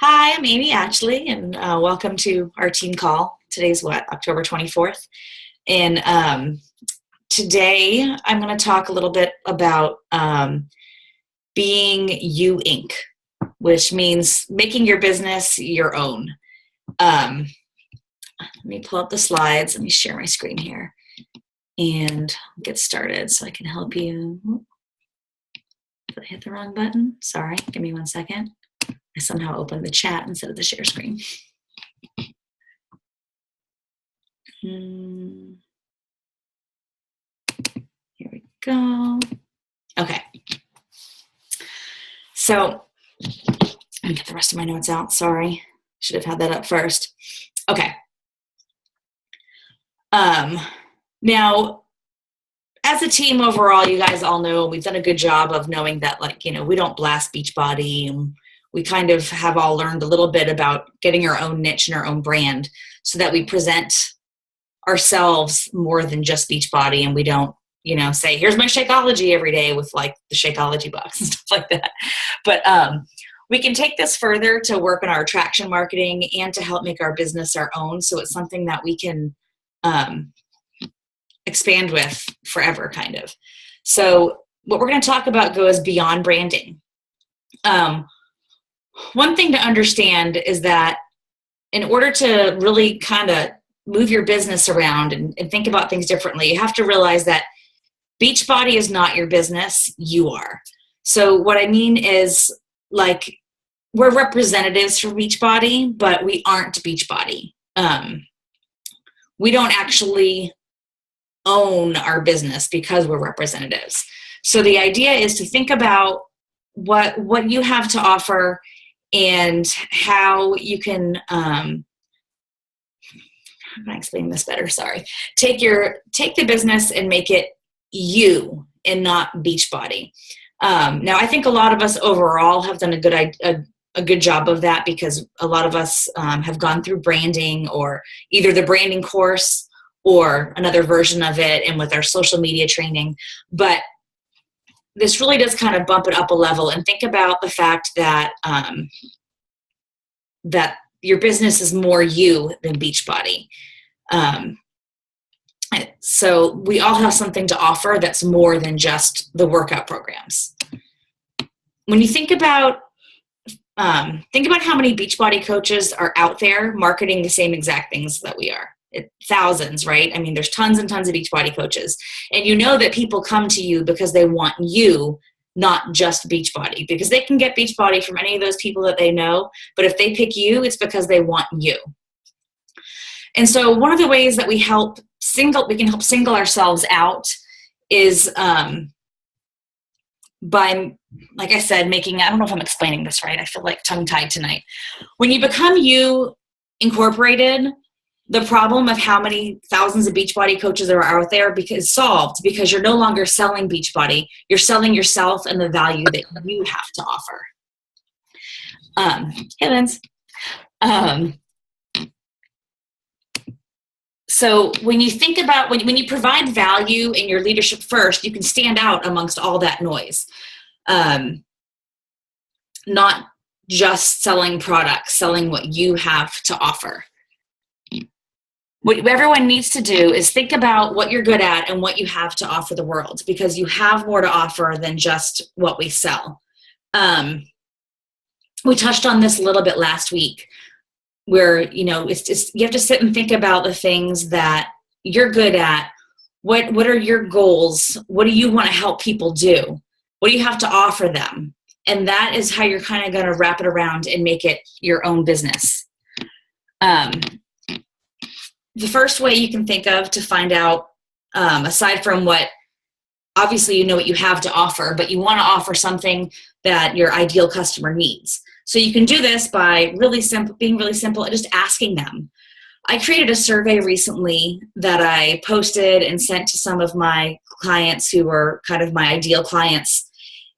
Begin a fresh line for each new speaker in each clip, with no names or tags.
Hi, I'm Amy Ashley, and welcome to our team call. Today's October 24th. And today I'm going to talk a little bit about being You Inc., which means making your business your own. Let me pull up the slides. Let me share my screen here and get started so I can help you. Did I hit the wrong button? Sorry, give me 1 second. I somehow opened the chat instead of the share screen. Here we go. Okay. So, let me get the rest of my notes out. Sorry. Should have had that up first. Okay. Now, as a team overall, you guys all know we've done a good job of knowing that, we don't blast Beachbody, and we kind of have all learned a little bit about getting our own niche and our own brand so that we present ourselves more than just Beachbody, and we don't, say, here's my Shakeology every day with the Shakeology box and stuff like that. But we can take this further to work on our attraction marketing and to help make our business our own. So it's something that we can expand with forever, kind of. So what we're going to talk about goes beyond branding. One thing to understand is that in order to really kind of move your business around and think about things differently, you have to realize that Beachbody is not your business, you are. So what I mean is, we're representatives for Beachbody, but we aren't Beachbody. We don't actually own our business because we're representatives. So the idea is to think about what you have to offer and how you can, how can I explain this better? Sorry. Take the business and make it you and not Beachbody. Now, I think a lot of us overall have done a good job of that because a lot of us have gone through branding, or either the branding course or another version of it, and with our social media training. But this really does kind of bump it up a level and think about the fact that that your business is more you than Beachbody. So we all have something to offer that's more than just the workout programs. When you think about how many Beachbody coaches are out there marketing the same exact things that we are. Thousands, right? I mean, there's tons and tons of Beachbody coaches. And you know that people come to you because they want you, not just Beachbody. Because they can get Beachbody from any of those people that they know. But if they pick you, it's because they want you. And so one of the ways that we can help single ourselves out is by, like I said, I don't know if I'm explaining this right. I feel like tongue-tied tonight. When you become You Incorporated, the problem of how many thousands of Beachbody coaches are out there is solved because you're no longer selling Beachbody. You're selling yourself and the value that you have to offer. Hey, Vince. So when you think about, when you provide value in your leadership first, you can stand out amongst all that noise. Not just selling products, selling what you have to offer. What everyone needs to do is think about what you're good at and what you have to offer the world, because you have more to offer than just what we sell. We touched on this a little bit last week, where, you have to sit and think about the things that you're good at. What are your goals? What do you want to help people do? What do you have to offer them? And that is how you're kind of going to wrap it around and make it your own business. The first way you can think of to find out, aside from obviously you know what you have to offer, but you want to offer something that your ideal customer needs. So you can do this by being really simple and just asking them. I created a survey recently that I posted and sent to some of my clients who were kind of my ideal clients.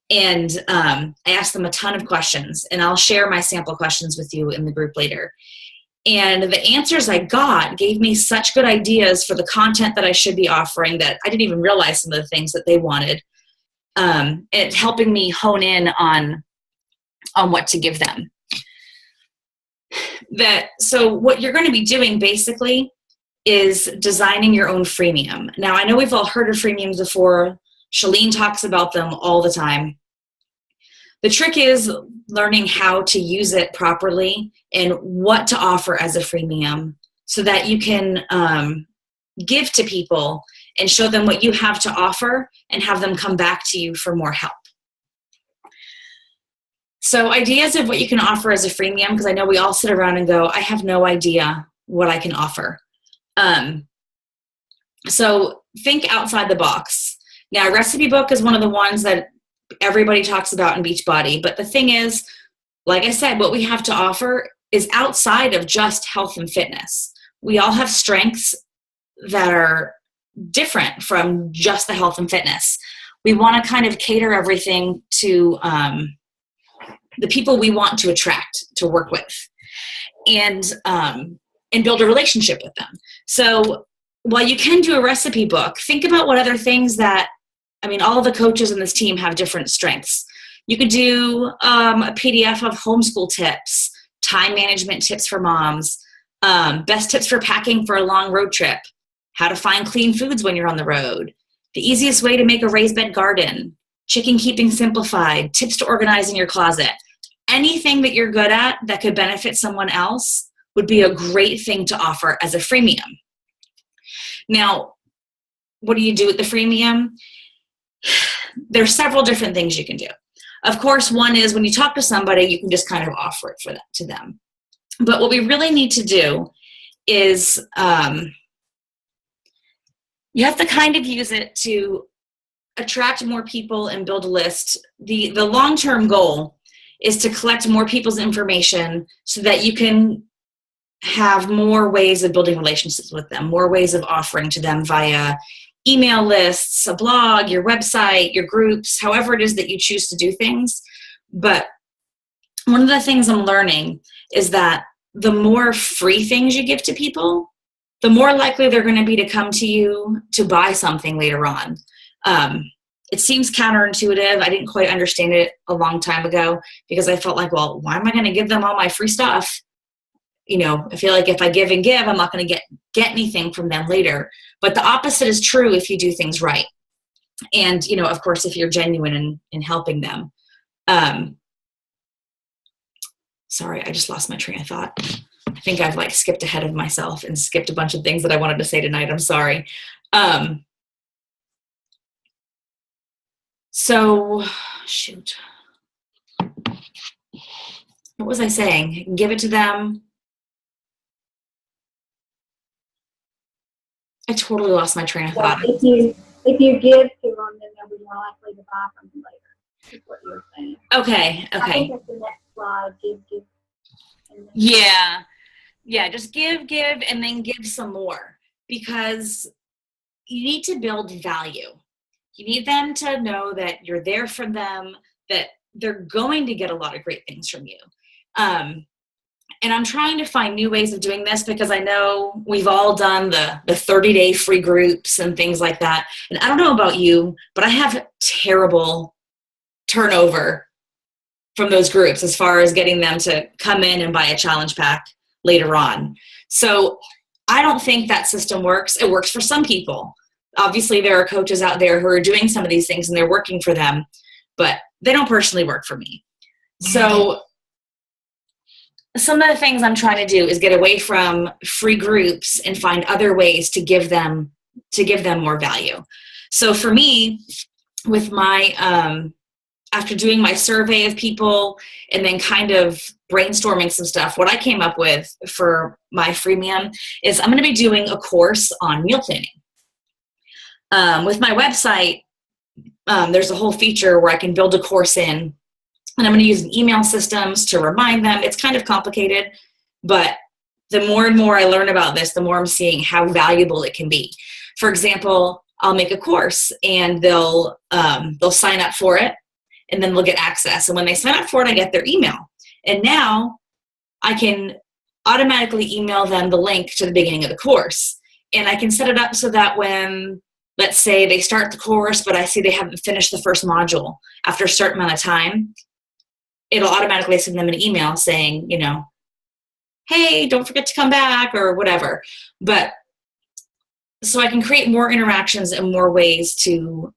And I asked them a ton of questions, and I'll share my sample questions with you in the group later. And the answers I got gave me such good ideas for the content that I should be offering that I didn't even realize some of the things that they wanted. It's helping me hone in on what to give them. So what you're going to be doing basically is designing your own freemium. Now, I know we've all heard of freemiums before. Shalene talks about them all the time. The trick is learning how to use it properly and what to offer as a freemium so that you can give to people and show them what you have to offer and have them come back to you for more help. So ideas of what you can offer as a freemium, because I know we all sit around and go, I have no idea what I can offer. So think outside the box. Now, a recipe book is one of the ones that everybody talks about in Beachbody. But the thing is, like I said, what we have to offer is outside of just health and fitness. We all have strengths that are different from just the health and fitness. We want to kind of cater everything to the people we want to attract to work with and build a relationship with them. So while you can do a recipe book, think about what other things that, all of the coaches in this team have different strengths. You could do a PDF of homeschool tips, time management tips for moms, best tips for packing for a long road trip, how to find clean foods when you're on the road, the easiest way to make a raised bed garden, chicken keeping simplified, tips to organizing your closet. Anything that you're good at that could benefit someone else would be a great thing to offer as a freemium. Now, what do you do with the freemium? There's several different things you can do. Of course, one is when you talk to somebody, you can just kind of offer it to them. But what we really need to do is you have to kind of use it to attract more people and build a list. The long-term goal is to collect more people's information so that you can have more ways of building relationships with them, more ways of offering to them via email lists, a blog, your website, your groups, however it is that you choose to do things. But one of the things I'm learning is that the more free things you give to people, the more likely they're going to be to come to you to buy something later on. It seems counterintuitive. I didn't quite understand it a long time ago because I felt like, well, why am I going to give them all my free stuff? I feel like if I give and give, I'm not going to get anything from them later. But the opposite is true if you do things right. And, of course, if you're genuine in helping them. Sorry, I just lost my train of thought. I think I've skipped ahead of myself and skipped a bunch of things that I wanted to say tonight. I'm sorry. So, shoot. What was I saying? You can give it to them. I totally lost my train of thought.
If you give to them, then they'll be more likely to buy from you later. Is what you were saying.
Okay.
I think that's the next slide. Give.
Yeah. Just give, and then give some more because you need to build value. You need them to know that you're there for them, that they're going to get a lot of great things from you. And I'm trying to find new ways of doing this because I know we've all done the 30-day free groups and things like that. And I don't know about you, but I have terrible turnover from those groups as far as getting them to come in and buy a challenge pack later on. So I don't think that system works. It works for some people. Obviously, there are coaches out there who are doing some of these things and they're working for them, but they don't personally work for me. So some of the things I'm trying to do is get away from free groups and find other ways to give them more value. So for me, with my after doing my survey of people and then kind of brainstorming some stuff, what I came up with for my freemium is I'm going to be doing a course on meal planning. With my website, there's a whole feature where I can build a course in. And I'm going to use email systems to remind them. It's kind of complicated, but the more and more I learn about this, the more I'm seeing how valuable it can be. For example, I'll make a course and they'll sign up for it and then they'll get access. And when they sign up for it, I get their email. And now I can automatically email them the link to the beginning of the course. And I can set it up so that when, let's say they start the course, but I see they haven't finished the first module after a certain amount of time, it'll automatically send them an email saying, hey, don't forget to come back or whatever. But so I can create more interactions and more ways to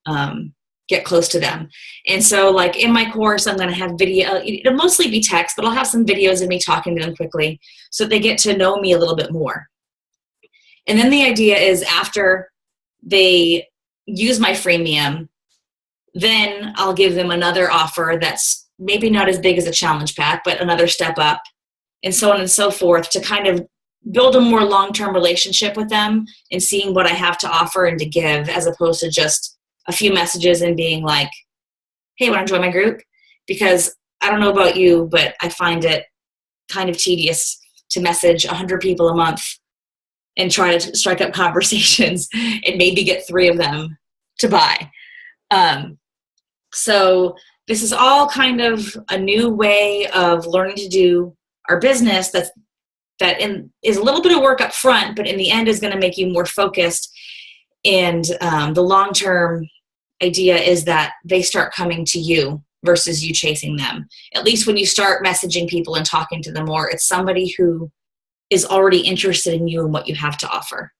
get close to them. And so like in my course, I'm going to have video, it'll mostly be text, but I'll have some videos of me talking to them quickly so they get to know me a little bit more. And then the idea is after they use my freemium, then I'll give them another offer that's maybe not as big as a challenge pack, but another step up, and so on and so forth, to kind of build a more long-term relationship with them and seeing what I have to offer and to give, as opposed to just a few messages and being like, hey, want to join my group? Because I don't know about you, but I find it kind of tedious to message 100 people a month and try to strike up conversations and maybe get 3 of them to buy. So this is all kind of a new way of learning to do our business that is a little bit of work up front, but in the end is going to make you more focused. And the long-term idea is that they start coming to you versus you chasing them. At least when you start messaging people and talking to them more, it's somebody who is already interested in you and what you have to offer.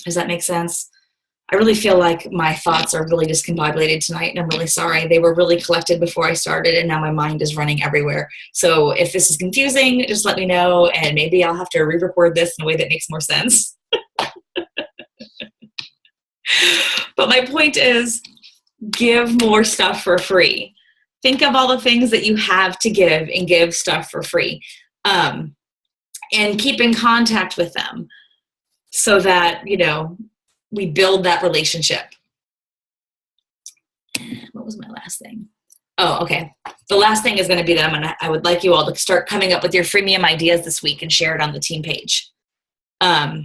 Does that make sense? I really feel like my thoughts are really discombobulated tonight, and I'm really sorry. They were really collected before I started, and now my mind is running everywhere. So if this is confusing, just let me know, and maybe I'll have to re-record this in a way that makes more sense. But my point is, give more stuff for free. Think of all the things that you have to give and give stuff for free. And keep in contact with them so that, we build that relationship. What was my last thing? Oh, okay. The last thing is going to be that I would like you all to start coming up with your freemium ideas this week and share it on the team page. But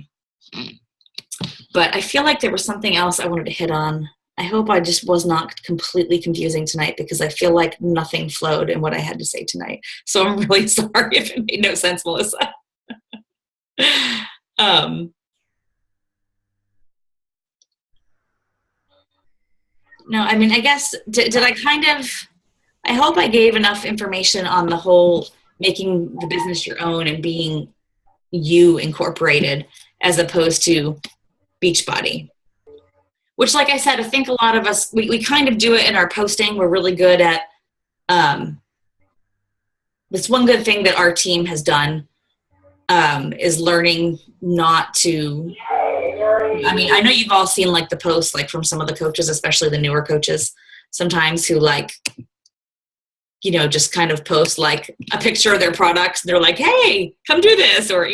I feel like there was something else I wanted to hit on. I hope I just was not completely confusing tonight, because I feel like nothing flowed in what I had to say tonight. So I'm really sorry if it made no sense, Melissa. No, I mean, I guess, did I I hope I gave enough information on the whole making the business your own and being you incorporated, as opposed to Beachbody. Which, like I said, I think a lot of us, we kind of do it in our posting. We're really good at, this one good thing that our team has done is learning not to, I mean, I know you've all seen like the posts like from some of the coaches, especially the newer coaches sometimes, who like, just kind of post like a picture of their products. They're like, hey, come do this. Or,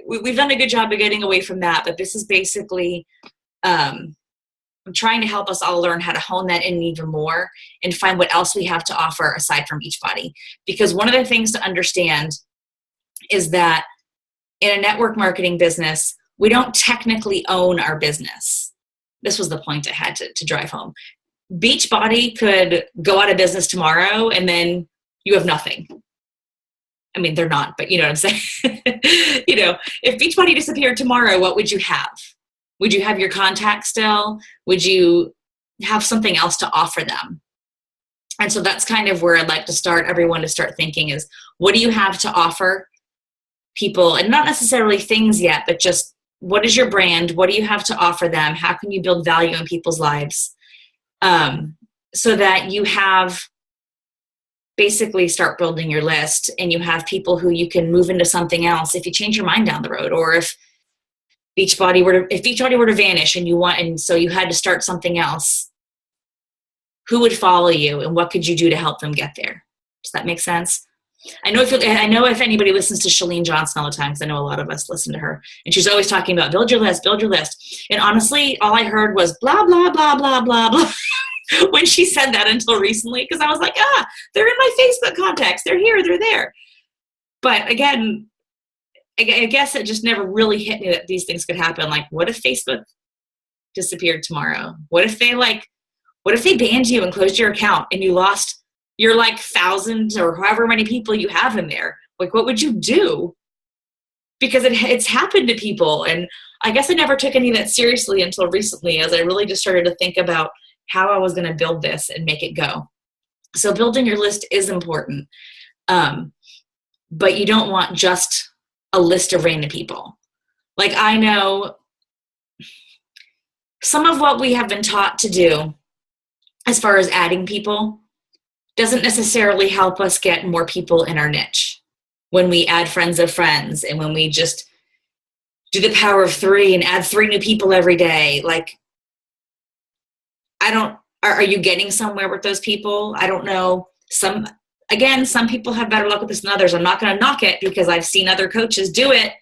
we've done a good job of getting away from that. But this is basically, I'm trying to help us all learn how to hone that in even more and find what else we have to offer aside from Beachbody. Because one of the things to understand is that in a network marketing business, we don't technically own our business. This was the point I had to drive home. Beachbody could go out of business tomorrow and then you have nothing. I mean, they're not, but you know what I'm saying? If Beachbody disappeared tomorrow, what would you have? Would you have your contact still? Would you have something else to offer them? And so that's kind of where I'd like to start everyone to start thinking is, what do you have to offer people? And not necessarily things yet, but just what is your brand? What do you have to offer them? How can you build value in people's lives? So that you have basically start building your list and you have people who you can move into something else if you change your mind down the road, or if Beachbody were to vanish and so you had to start something else, who would follow you and what could you do to help them get there? Does that make sense? I know if anybody listens to Chalene Johnson all the time, because I know a lot of us listen to her, and she's always talking about build your list. And honestly, all I heard was blah, blah, blah, blah, blah, blah when she said that until recently, because I was like, they're in my Facebook contacts. They're here, they're there. But again, I guess it just never really hit me that these things could happen. Like, what if Facebook disappeared tomorrow? What if they banned you and closed your account and you lost your like thousands or however many people you have in there? Like, what would you do? Because it's happened to people. And I guess I never took any of that seriously until recently, as I really just started to think about how I was going to build this and make it go. So building your list is important. but you don't want just a list of random people. Like, I know some of what we have been taught to do as far as adding people doesn't necessarily help us get more people in our niche. When we add friends of friends, and when we just do the power of 3 and add 3 new people every day, like, are you getting somewhere with those people? I don't know. Some people have better luck with this than others. I'm not going to knock it, because I've seen other coaches do it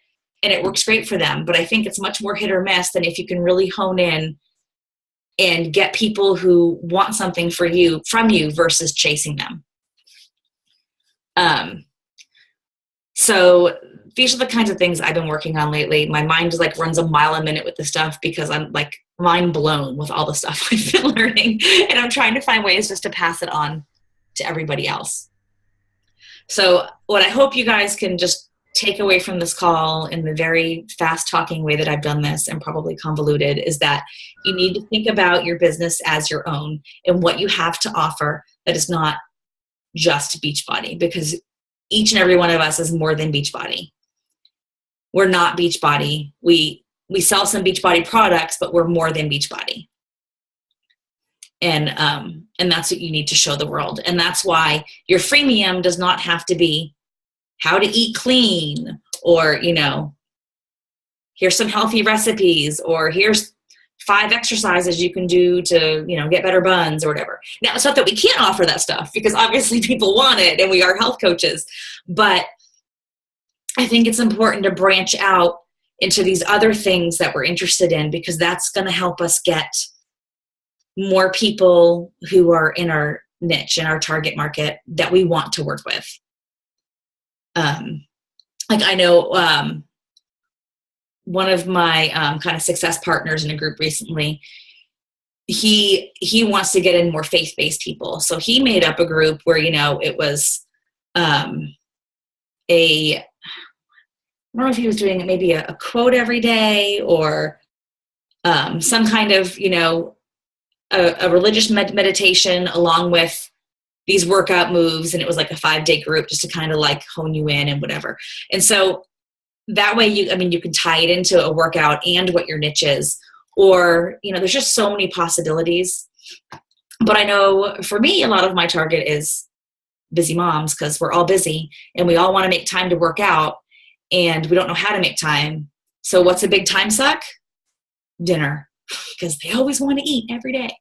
and it works great for them. But I think it's much more hit or miss than if you can really hone in and get people who want something from you versus chasing them. So these are the kinds of things I've been working on lately. My mind just like runs a mile a minute with this stuff, because I'm like mind blown with all the stuff I've been learning, and I'm trying to find ways just to pass it on to everybody else. So what I hope you guys can just take away from this call, in the very fast talking way that I've done this and probably convoluted, is that you need to think about your business as your own and what you have to offer that is not just Beachbody, because each and every one of us is more than Beachbody. We're not Beachbody. We sell some Beachbody products, but we're more than Beachbody. And that's what you need to show the world. And that's why your freemium does not have to be how to eat clean, or, here's some healthy recipes, or here's 5 exercises you can do to, get better buns or whatever. Now, it's not that we can't offer that stuff, because obviously people want it and we are health coaches, but I think it's important to branch out into these other things that we're interested in, because that's going to help us get more people who are in our niche, in our target market, that we want to work with. Like, I know one of my kind of success partners in a group recently, he wants to get in more faith-based people. So he made up a group where, it was I don't know if he was doing maybe a quote every day, or some kind of, a religious meditation along with these workout moves. And it was like a 5-day group just to kind of like hone you in and whatever. And so that way you can tie it into a workout and what your niche is, or, there's just so many possibilities. But I know for me, a lot of my target is busy moms, because we're all busy and we all want to make time to work out, and we don't know how to make time. So what's a big time suck? Dinner, because they always want to eat every day.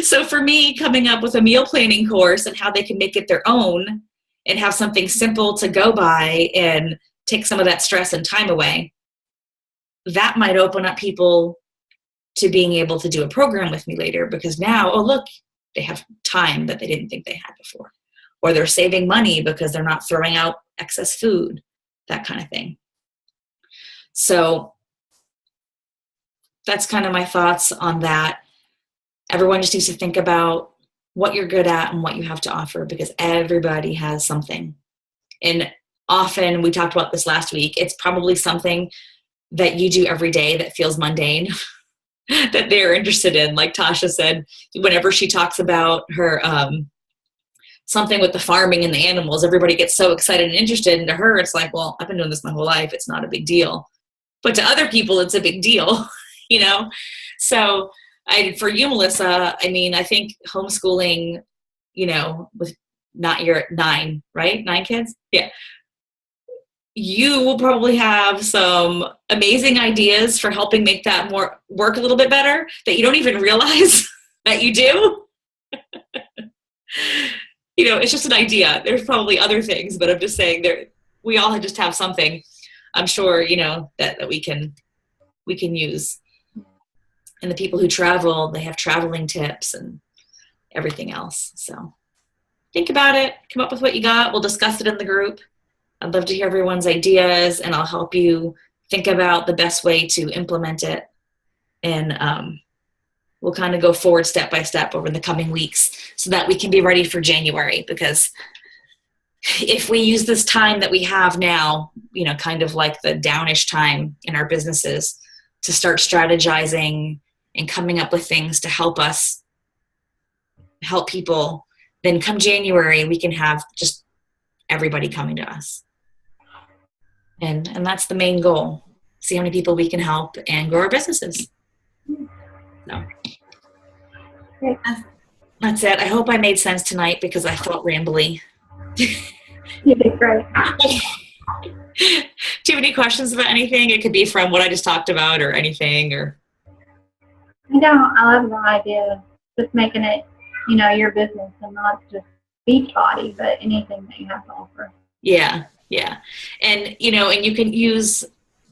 So for me, coming up with a meal planning course and how they can make it their own and have something simple to go by and take some of that stress and time away, that might open up people to being able to do a program with me later, because now, oh, look, they have time that they didn't think they had before, or they're saving money because they're not throwing out excess food, that kind of thing. So that's kind of my thoughts on that. Everyone just needs to think about what you're good at and what you have to offer, because everybody has something. And often, we talked about this last week, it's probably something that you do every day that feels mundane that they're interested in. Like Tasha said, whenever she talks about her something with the farming and the animals, everybody gets so excited and interested. And to her, it's like, well, I've been doing this my whole life. It's not a big deal. But to other people, it's a big deal, So for you, Melissa, I think homeschooling, with not your 9, right? 9 kids? Yeah. You will probably have some amazing ideas for helping make that more work a little bit better that you don't even realize that you do. It's just an idea. There's probably other things, but I'm just saying we all just have something, I'm sure, that we can use. And the people who travel, they have traveling tips and everything else. So think about it. Come up with what you got. We'll discuss it in the group. I'd love to hear everyone's ideas, and I'll help you think about the best way to implement it. And we'll kind of go forward step by step over the coming weeks so that we can be ready for January. Because if we use this time that we have now, kind of like the downish time in our businesses, to start strategizing and coming up with things to help us help people, then come January, we can have just everybody coming to us. And that's the main goal. See how many people we can help and grow our businesses. So that's it. I hope I made sense tonight because I felt rambly.
You did great.
Do you have any questions about anything? It could be from what I just talked about or anything or.
I love the idea of just making it, your business and not just Beachbody, but anything that you have to offer.
Yeah. And, and you can use,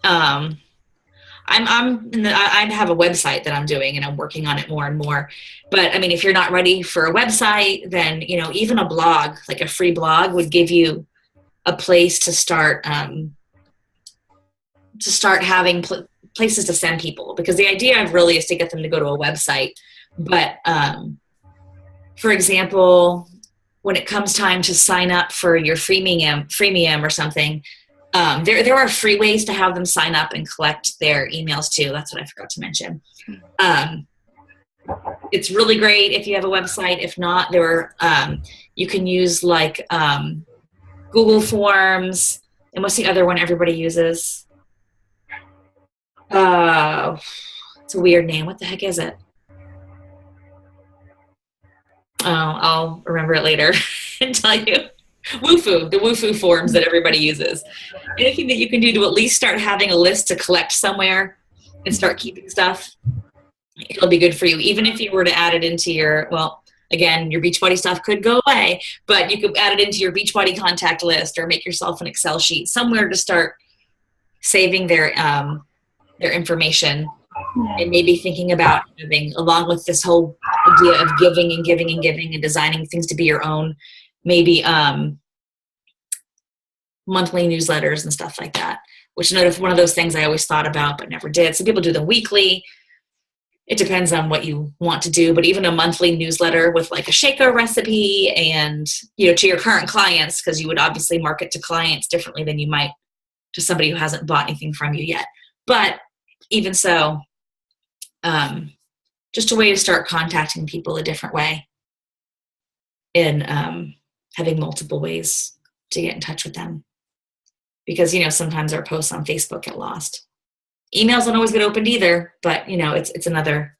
I have a website that I'm doing and I'm working on it more and more. But I mean, if you're not ready for a website, then, even a blog, like a free blog would give you a place to start having places to send people, because the idea of really is to get them to go to a website. But, for example, when it comes time to sign up for your freemium or something, there are free ways to have them sign up and collect their emails too. That's what I forgot to mention. It's really great if you have a website. If not, you can use like Google Forms. And what's the other one everybody uses? It's a weird name. What the heck is it? Oh, I'll remember it later and tell you. The Woofu forms that everybody uses. Anything that you can do to at least start having a list to collect somewhere and start keeping stuff, it'll be good for you. Even if you were to add it into your Beachbody stuff could go away, but you could add it into your Beachbody contact list or make yourself an Excel sheet somewhere to start saving their information. And maybe thinking about having, along with this whole idea of giving and giving and giving and designing things to be your own, maybe monthly newsletters and stuff like that, which is one of those things I always thought about but never did. Some people do them weekly. It depends on what you want to do, but even a monthly newsletter with like a shaker recipe and, to your current clients, because you would obviously market to clients differently than you might to somebody who hasn't bought anything from you yet. But even so, just a way to start contacting people a different way and having multiple ways to get in touch with them. Because, sometimes our posts on Facebook get lost. Emails don't always get opened either, but, it's another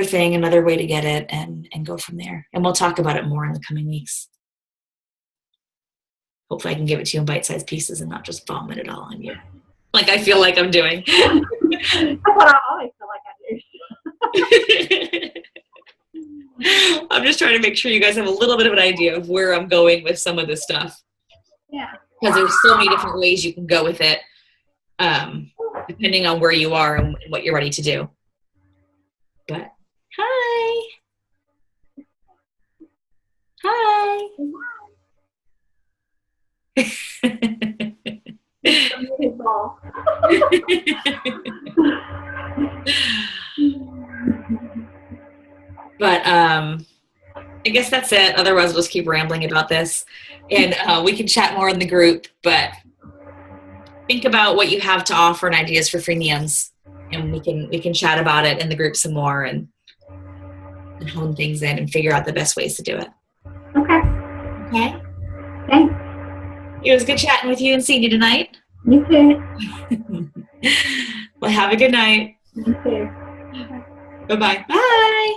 thing, another way to get it and go from there. And we'll talk about it more in the coming weeks. Hopefully I can give it to you in bite-sized pieces and not just vomit it all on you, like I feel like I'm doing.
That's what I always feel like I do.
I'm just trying to make sure you guys have a little bit of an idea of where I'm going with some of this stuff.
Yeah.
Because there's so many different ways you can go with it, depending on where you are and what you're ready to do. But, hi. But I guess that's it. Otherwise, we'll just keep rambling about this, and we can chat more in the group. But think about what you have to offer and ideas for freemiums, and we can chat about it in the group some more and hone things in and figure out the best ways to do it.
Okay. Thanks.
It was good chatting with you and seeing you tonight.
You too.
Well, have a good night.
You too.
Bye-bye. Bye.